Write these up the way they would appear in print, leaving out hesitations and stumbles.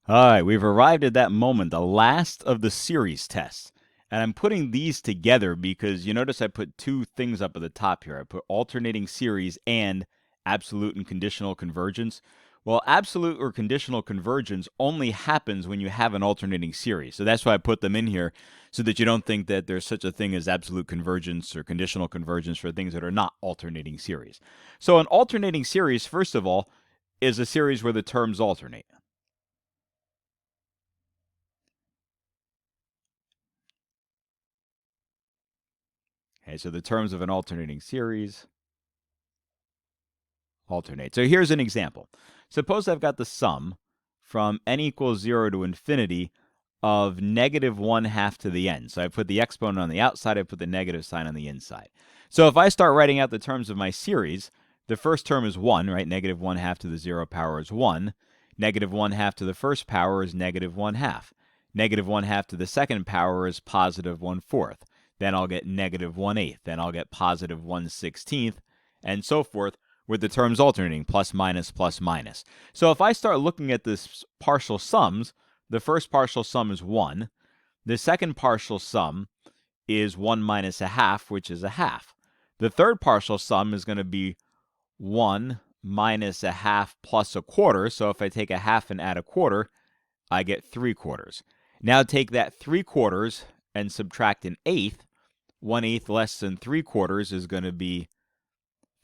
All right, we've arrived at that moment, the last of the series tests. And I'm putting these together because you notice I put two things up at the top here. I put alternating series and absolute and conditional convergence. Well, absolute or conditional convergence only happens when you have an alternating series. So that's why I put them in here so that you don't think that there's such a thing as absolute convergence or conditional convergence for things that are not alternating series. So an alternating series, first of all, is a series where the terms alternate. Okay, so the terms of an alternating series alternate. So here's an example. Suppose I've got the sum from n equals 0 to infinity of negative 1/2 to the n. So I put the exponent on the outside, I put the negative sign on the inside. So if I start writing out the terms of my series, the first term is 1, right? Negative 1/2 to the 0 power is 1. Negative 1/2 to the first power is negative 1/2. Negative 1/2 to the second power is positive 1/4. Then I'll get negative 1/8. Then I'll get positive 1/16, and so forth, with the terms alternating, plus minus plus minus. So if I start looking at this partial sums, the first partial sum is 1. The second partial sum is 1 minus a half, which is a half. The third partial sum is going to be 1 minus a half plus a quarter. So if I take a half and add a quarter, I get 3/4. Now take that 3/4 and subtract an eighth. 1/8 less than 3/4 is going to be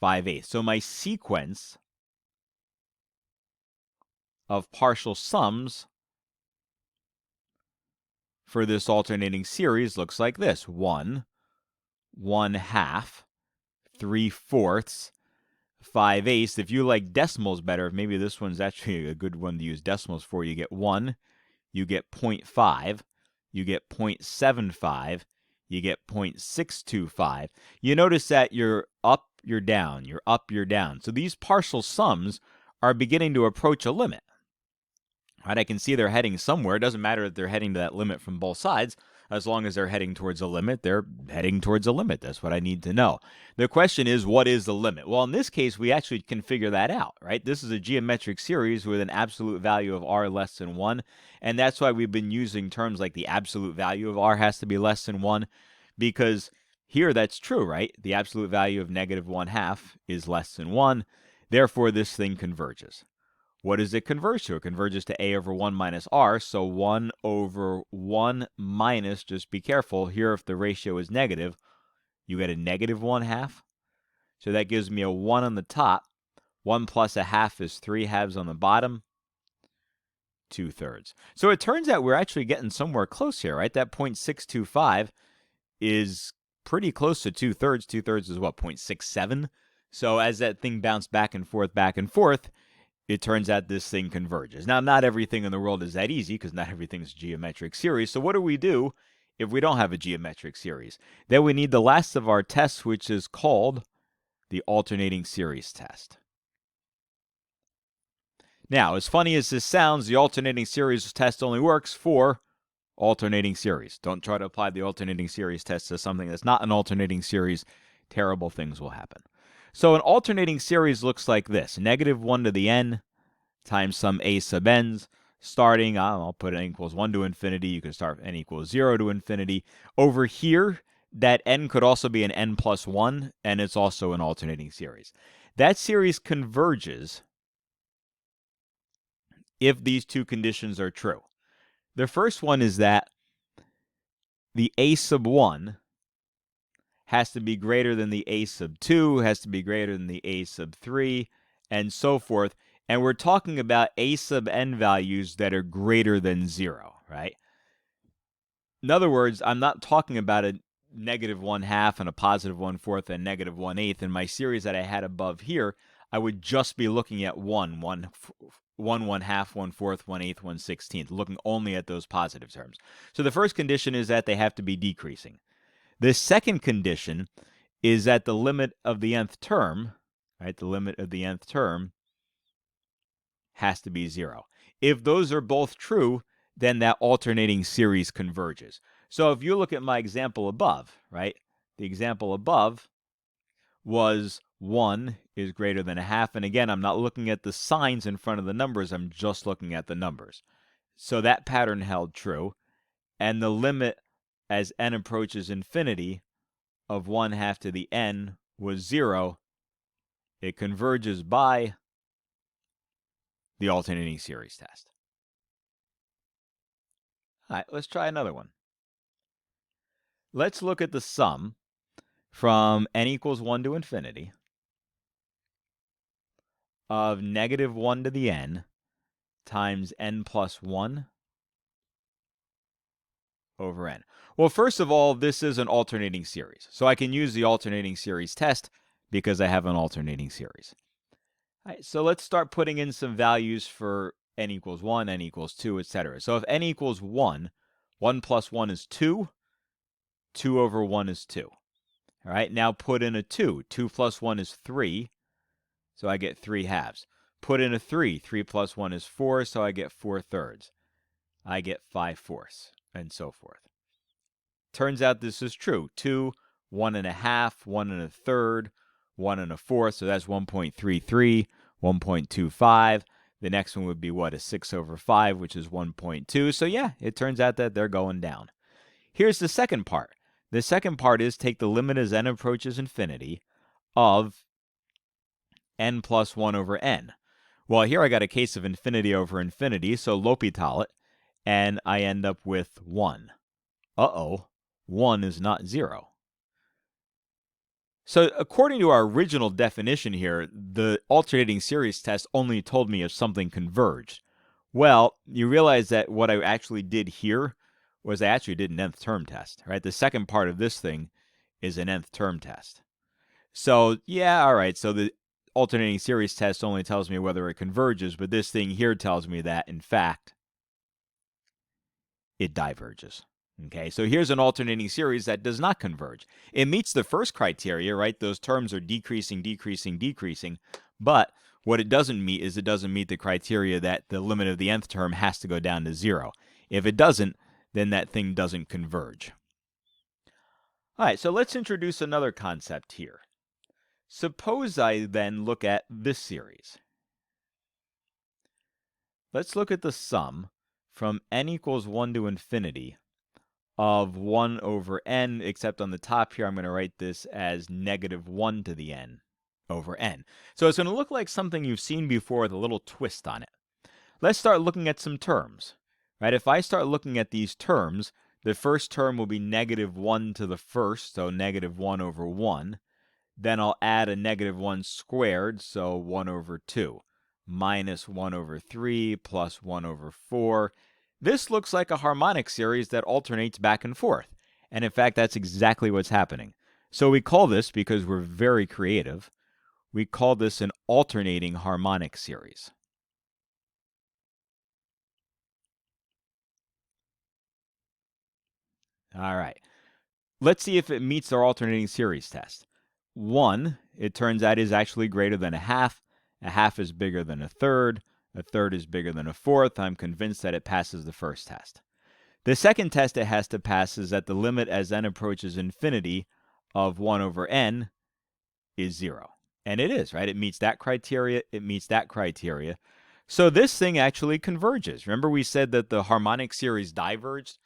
5/8. So my sequence of partial sums for this alternating series looks like this: 1, 1/2, 3/4, 5/8. If you like decimals better, maybe this one's actually a good one to use decimals for. You get 1, you get 0.5, you get 0.75, you get 0.625. You notice that you're up, you're down, you're up, you're down. So these partial sums are beginning to approach a limit. Right, I can see they're heading somewhere. It doesn't matter if they're heading to that limit from both sides. As long as they're heading towards a limit, they're heading towards a limit. That's what I need to know. The question is, what is the limit? Well, in this case, we actually can figure that out, right? This is a geometric series with an absolute value of r less than 1. And that's why we've been using terms like the absolute value of r has to be less than 1, because here that's true, right? The absolute value of negative 1/2 is less than 1. Therefore, this thing converges. What does it converge to? It converges to a over 1 minus r, so 1 over 1 minus, just be careful, here if the ratio is negative, you get a negative 1/2. So that gives me a 1 on the top. 1 plus a half is 3/2 on the bottom, 2/3. So it turns out we're actually getting somewhere close here, right? That 0.625 is pretty close to 2/3. 2/3 is what, 0.67? So as that thing bounced back and forth, it turns out this thing converges. Now, not everything in the world is that easy because not everything's a geometric series. So what do we do if we don't have a geometric series? Then we need the last of our tests, which is called the alternating series test. Now, as funny as this sounds, the alternating series test only works for alternating series. Don't try to apply the alternating series test to something that's not an alternating series. Terrible things will happen. So an alternating series looks like this: negative 1 to the n times some a sub n's, starting, I'll put n equals 1 to infinity. You can start n equals 0 to infinity. Over here, that n could also be an n plus 1, and it's also an alternating series. That series converges if these two conditions are true. The first one is that the a sub 1 has to be greater than the a sub 2, has to be greater than the a sub 3, and so forth. And we're talking about a sub n values that are greater than 0, right? In other words, I'm not talking about a negative 1/2 and a positive 1/4 and negative 1/8. In my series that I had above here, I would just be looking at 1, 1/2, 1/4, 1/8, 1/16, looking only at those positive terms. So the first condition is that they have to be decreasing. The second condition is that the limit of the nth term, right, the limit of the nth term has to be 0. If those are both true, then that alternating series converges. So if you look at my example above, right, the example above was 1 is greater than a half. And again, I'm not looking at the signs in front of the numbers. I'm just looking at the numbers. So that pattern held true. And the limit as n approaches infinity of 1/2 to the n was 0. It converges by the alternating series test. All right, let's try another one. Let's look at the sum from n equals 1 to infinity of -1 to the n times n plus 1 over n. Well, first of all, this is an alternating series. So I can use the alternating series test because I have an alternating series. All right, so let's start putting in some values for n equals 1, n equals 2, etc. So if n equals 1, 1 plus 1 is 2. 2 over 1 is 2. All right, now put in a 2. 2 plus 1 is 3, so I get 3/2. Put in a 3. 3 plus 1 is 4, so I get 4/3. I get 5/4, and so forth. Turns out this is true. 2, 1 1/2, 1 1/3, 1 1/4, so that's 1.33, 1.25. The next one would be what? A 6 over 5, which is 1.2. So yeah, it turns out that they're going down. Here's the second part. The second part is take the limit as n approaches infinity of n plus 1 over n. Well, here I got a case of infinity over infinity, so L'Hopital it, and I end up with 1. Uh-oh, 1 is not 0. So according to our original definition here, the alternating series test only told me if something converged. Well, you realize that what I actually did here was I actually did an nth term test, right? The second part of this thing is an nth term test. So, yeah, all right, so the alternating series test only tells me whether it converges, but this thing here tells me that, in fact, it diverges. Okay, so here's an alternating series that does not converge. It meets the first criteria, right? Those terms are decreasing, decreasing, decreasing. But what it doesn't meet is it doesn't meet the criteria that the limit of the nth term has to go down to 0. If it doesn't, then that thing doesn't converge. All right, so let's introduce another concept here. Suppose I then look at this series. Let's look at the sum from n equals 1 to infinity of 1 over n, except on the top here I'm going to write this as -1 to the n over n. So it's going to look like something you've seen before with a little twist on it. Let's start looking at some terms. Right? If I start looking at these terms, the first term will be -1 to the first, so -1 over 1. Then I'll add a -1 squared, so 1 over 2, minus 1 over 3, plus 1 over 4. This looks like a harmonic series that alternates back and forth. And in fact, that's exactly what's happening. So we call this, because we're very creative, we call this an alternating harmonic series. All right. Let's see if it meets our alternating series test. 1, it turns out, is actually greater than 1/2. 1/2 is bigger than 1/3. 1/3 is bigger than 1/4. I'm convinced that it passes the first test. The second test it has to pass is that the limit as n approaches infinity of 1 over n is 0. And it is, right? It meets that criteria. It meets that criteria. So this thing actually converges. Remember we said that the harmonic series diverged?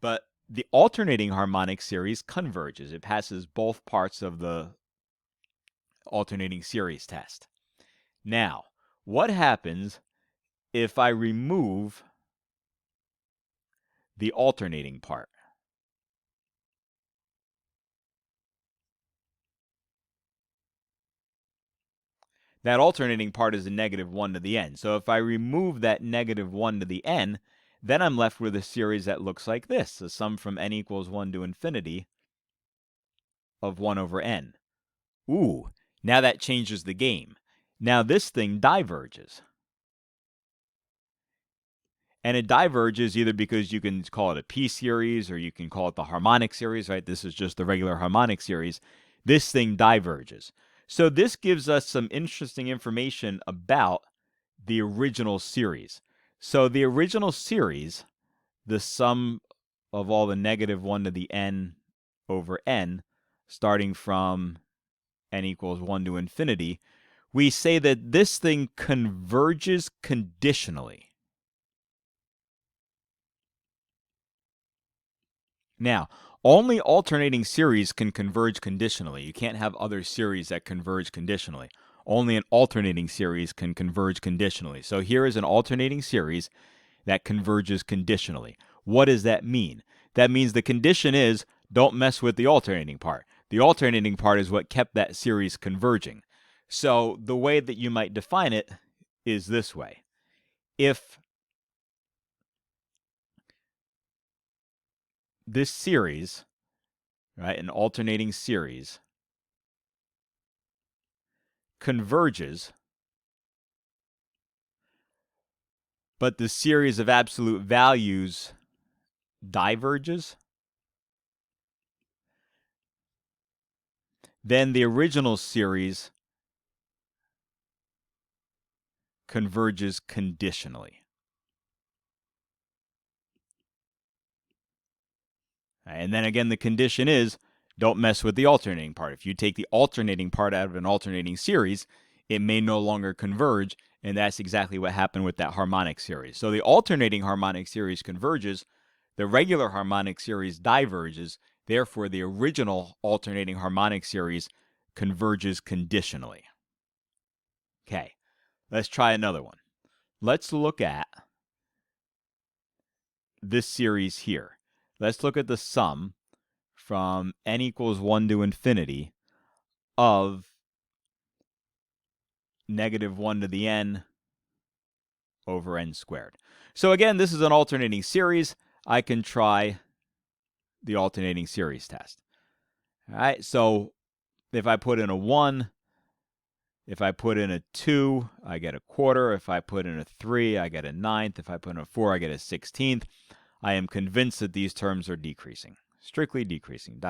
But the alternating harmonic series converges. It passes both parts of the alternating series test. Now, what happens if I remove the alternating part? That alternating part is a -1 to the n. So if I remove that -1 to the n, then I'm left with a series that looks like this, a sum from n equals 1 to infinity of 1 over n. Ooh, now that changes the game. Now this thing diverges. And it diverges either because you can call it a p-series or you can call it the harmonic series, right? This is just the regular harmonic series. This thing diverges. So this gives us some interesting information about the original series. So the original series, the sum of all the -1 to the n over n, starting from n equals 1 to infinity, we say that this thing converges conditionally. Now, only alternating series can converge conditionally. You can't have other series that converge conditionally. Only an alternating series can converge conditionally. So here is an alternating series that converges conditionally. What does that mean? That means the condition is don't mess with the alternating part. The alternating part is what kept that series converging. So the way that you might define it is this way. If this series, right, an alternating series, converges, but the series of absolute values diverges, then the original series converges conditionally. And then again, the condition is don't mess with the alternating part. If you take the alternating part out of an alternating series, it may no longer converge, and that's exactly what happened with that harmonic series. So the alternating harmonic series converges, the regular harmonic series diverges, therefore the original alternating harmonic series converges conditionally. Okay, let's try another one. Let's look at this series here. Let's look at the sum from n equals 1 to infinity of negative 1 to the n over n squared. So again, this is an alternating series. I can try the alternating series test. All right, so if I put in a 1, if I put in a 2, I get a quarter. If I put in a 3, I get a ninth. If I put in a 4, I get a 16th. I am convinced that these terms are decreasing, strictly decreasing, ...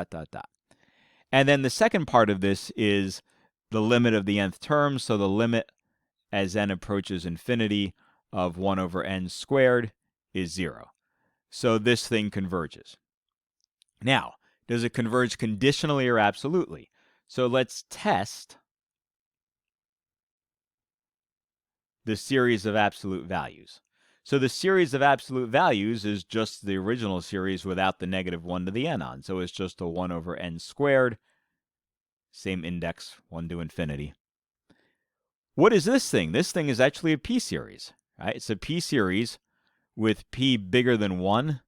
And then the second part of this is the limit of the nth term. So the limit as n approaches infinity of 1 over n squared is 0. So this thing converges. Now, does it converge conditionally or absolutely? So let's test the series of absolute values. So the series of absolute values is just the original series without the negative 1 to the n on. So it's just a 1 over n squared, same index, 1 to infinity. What is this thing? This thing is actually a p-series, right? It's a p-series with p bigger than 1.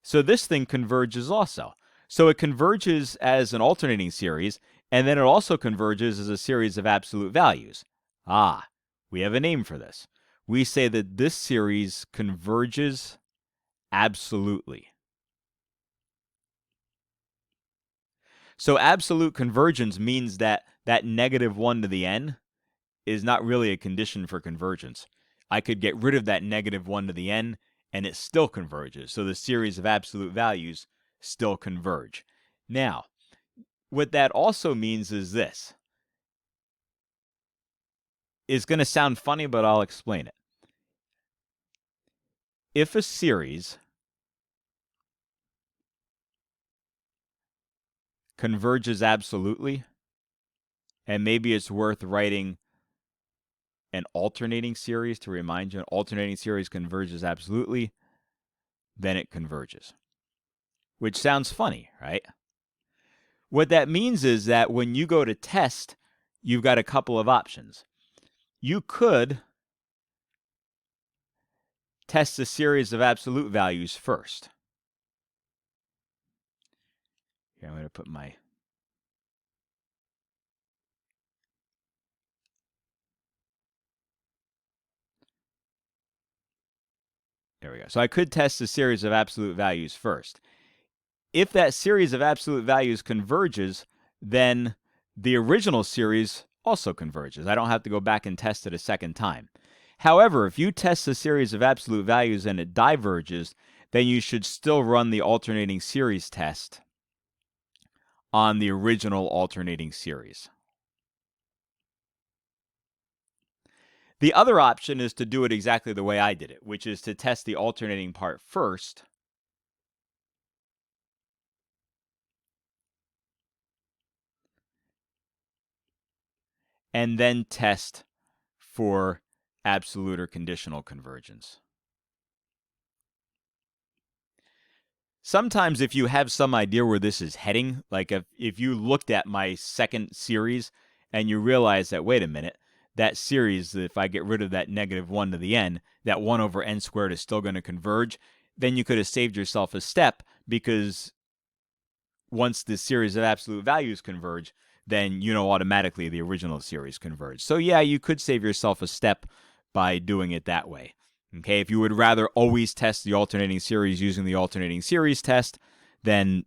So this thing converges also. So it converges as an alternating series, and then it also converges as a series of absolute values. Ah, we have a name for this. We say that this series converges absolutely. So absolute convergence means that that negative 1 to the n is not really a condition for convergence. I could get rid of that negative 1 to the n, and it still converges. So the series of absolute values still converge. Now, what that also means is this. It's going to sound funny, but I'll explain it. If a series converges absolutely, and maybe it's worth writing an alternating series to remind you an alternating series converges absolutely, then it converges. Which sounds funny, right? What that means is that when you go to test, you've got a couple of options. You could test a series of absolute values first. Here, I'm going to put my... There we go. So I could test a series of absolute values first. If that series of absolute values converges, then the original series also converges. I don't have to go back and test it a second time. However, if you test a series of absolute values and it diverges, then you should still run the alternating series test on the original alternating series. The other option is to do it exactly the way I did it, which is to test the alternating part first, and then test for absolute or conditional convergence. Sometimes if you have some idea where this is heading, like if you looked at my second series and you realize that, wait a minute, that series, if I get rid of that -1 to the n, that 1 over n squared is still going to converge, then you could have saved yourself a step, because once the series of absolute values converge, then you know automatically the original series converge. So yeah, you could save yourself a step by doing it that way. Okay, if you would rather always test the alternating series using the alternating series test, then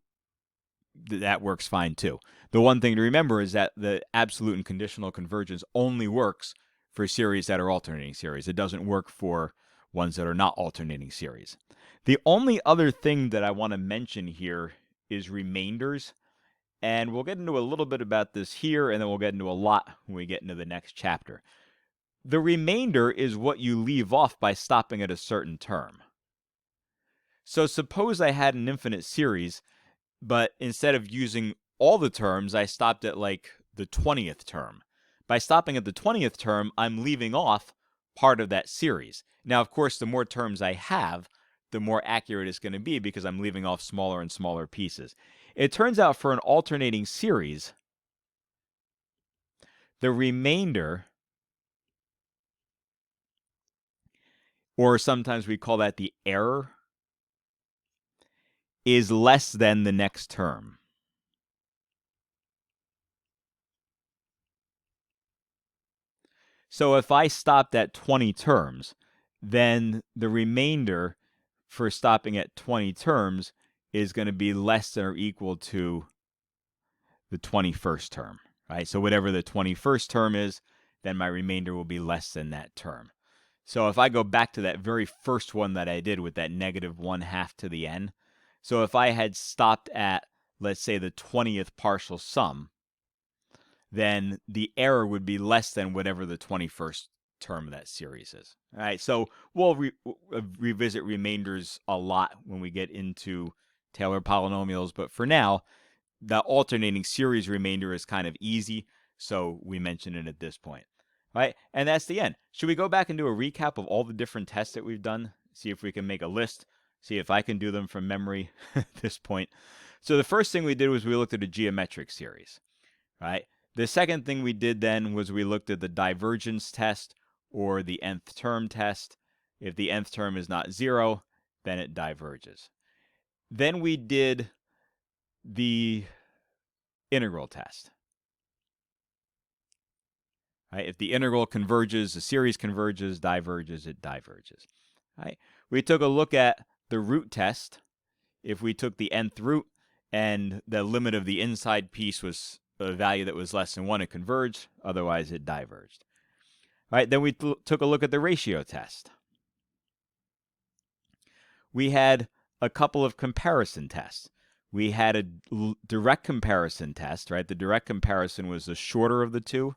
that works fine too. The one thing to remember is that the absolute and conditional convergence only works for series that are alternating series. It doesn't work for ones that are not alternating series. The only other thing that I want to mention here is remainders. And we'll get into a little bit about this here, and then we'll get into a lot when we get into the next chapter. The remainder is what you leave off by stopping at a certain term. So suppose I had an infinite series, but instead of using all the terms, I stopped at like the 20th term. By stopping at the 20th term, I'm leaving off part of that series. Now, of course, the more terms I have, the more accurate it's going to be, because I'm leaving off smaller and smaller pieces. It turns out for an alternating series, the remainder, or sometimes we call that the error, is less than the next term. So if I stopped at 20 terms, then the remainder for stopping at 20 terms is going to be less than or equal to the 21st term, right? So whatever the 21st term is, then my remainder will be less than that term. So if I go back to that very first one that I did with that -1/2 to the n, so if I had stopped at, let's say, the 20th partial sum, then the error would be less than whatever the 21st term of that series is. All right, so we'll revisit remainders a lot when we get into Taylor polynomials, but for now, the alternating series remainder is kind of easy, so we mention it at this point. All right, and that's the end. Should we go back and do a recap of all the different tests that we've done? See if we can make a list, see if I can do them from memory at this point. So the first thing we did was we looked at a geometric series, right? The second thing we did then was we looked at the divergence test, or the nth term test. If the nth term is not 0, then it diverges. Then we did the integral test. Right? If the integral converges, the series converges, diverges, it diverges. Right? We took a look at the root test. If we took the nth root and the limit of the inside piece was a value that was less than 1, it converged. Otherwise, it diverged. All right, then we took a look at the ratio test. We had a couple of comparison tests. We had a direct comparison test, right? The direct comparison was the shorter of the two,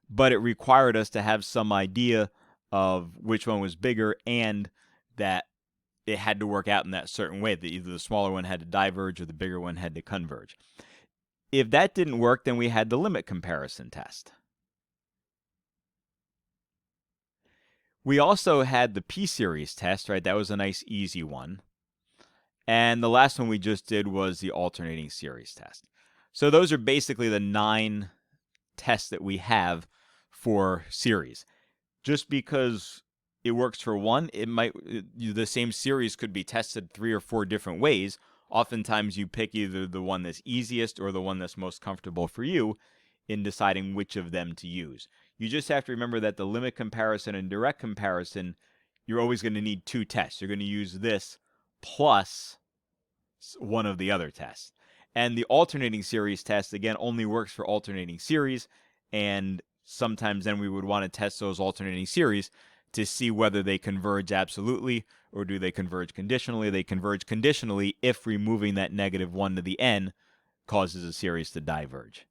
but it required us to have some idea of which one was bigger, and that it had to work out in that certain way, that either the smaller one had to diverge or the bigger one had to converge. If that didn't work, then we had the limit comparison test. We also had the p-series test, right? That was a nice easy one. And the last one we just did was the alternating series test. So those are basically the 9 tests that we have for series. Just because it works for one, the same series could be tested 3 or 4 different ways. Oftentimes you pick either the one that's easiest or the one that's most comfortable for you in deciding which of them to use. You just have to remember that the limit comparison and direct comparison, you're always going to need 2 tests. You're going to use this plus one of the other tests. And the alternating series test, again, only works for alternating series, and sometimes then we would want to test those alternating series to see whether they converge absolutely or do they converge conditionally. They converge conditionally if removing that -1 to the n causes a series to diverge.